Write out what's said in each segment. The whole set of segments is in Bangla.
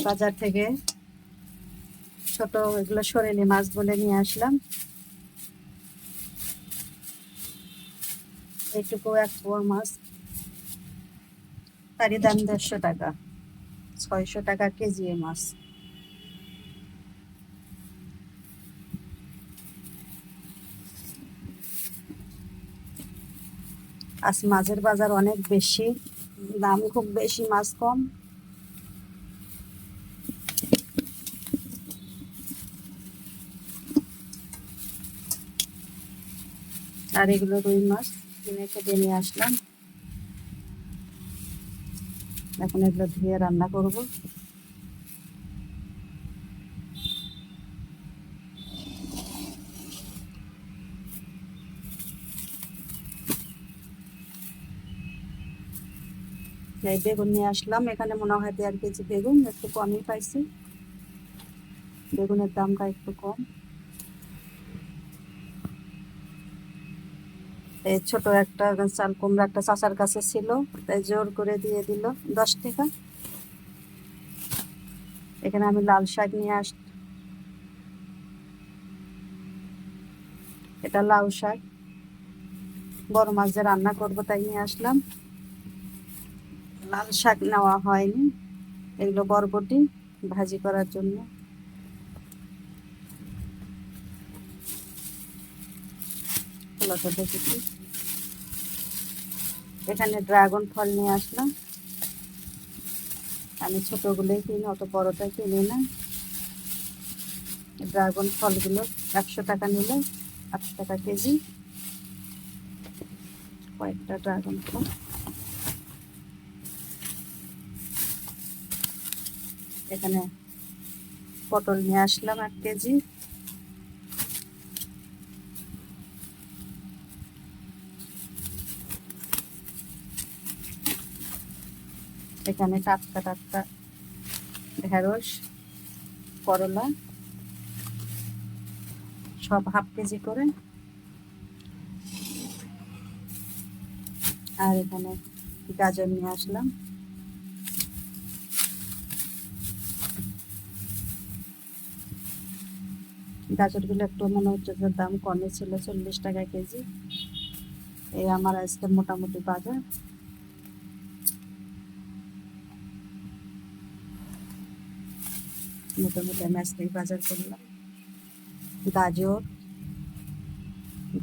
বাজার থেকে ছোট এগুলো সরেলি মাছ বলে নিয়ে আসলাম। এইটুকু এক পোয়া মাছ, তারই দাম 150 টাকা, 600 টাকা কেজি এই মাছ। আজ মাছের বাজার অনেক বেশি, দাম খুব বেশি, মাছ কম। আর এগুলো রুই মাছ কিনে কেটে নিয়ে আসলাম। এখন এগুলো ধুয়ে রান্না করব। এই বেগুন নিয়ে আসলাম, এখানে মনে হয় 1.5 কেজি বেগুন, একটু কমই পাইছি, বেগুনের দামটা একটু কম। এই ছোট একটা চাল কুমড়া একটা চাচার কাছে ছিল, তাই জোর করে দিয়ে দিল 10 টাকা। এখানে আমি লাল শাক নিয়ে এটা লাউ শাক, বড় মাছ দিয়ে রান্না করবো তাই নিয়ে আসলাম। লাল শাক নেওয়া হয়নি, এগুলো বরবটি ভাজি করার জন্য। দেখেছি, এখানে ড্রাগন ফল নিয়ে আসলাম। আমি ছোটগুলোই কিনি, অত বড়টা কিনি না। ড্রাগন ফলগুলো 100 টাকা নিলে, 8 টাকা কেজি। কয়েকটা ড্রাগন ফল। এখানে পটল নিয়ে আসলাম 1 কেজি। এখানে টাটকা টাটকা ঢেঁড়স, করলা, সব হাফ কেজি করে। আর এখানে গাজর নিয়ে আসলাম। গাজরগুলো একটু মনে হচ্ছে যে দাম কমে ছিল, 40 টাকা কেজি। এই আমার আজকে মোটামুটি বাজার। মোটামুটি আমি আজকে বাজার করলাম। গাজর,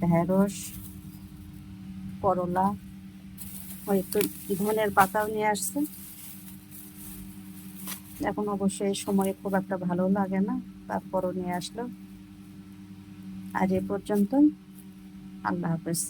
ঢেঁড়স, করলা, ওই একটু ধনের পাতাও নিয়ে আসছে। এখন অবশ্যই এই সময় খুব একটা ভালো লাগে না, তারপরও নিয়ে আসলো। আজ এ পর্যন্ত, আল্লাহ হাফেজ।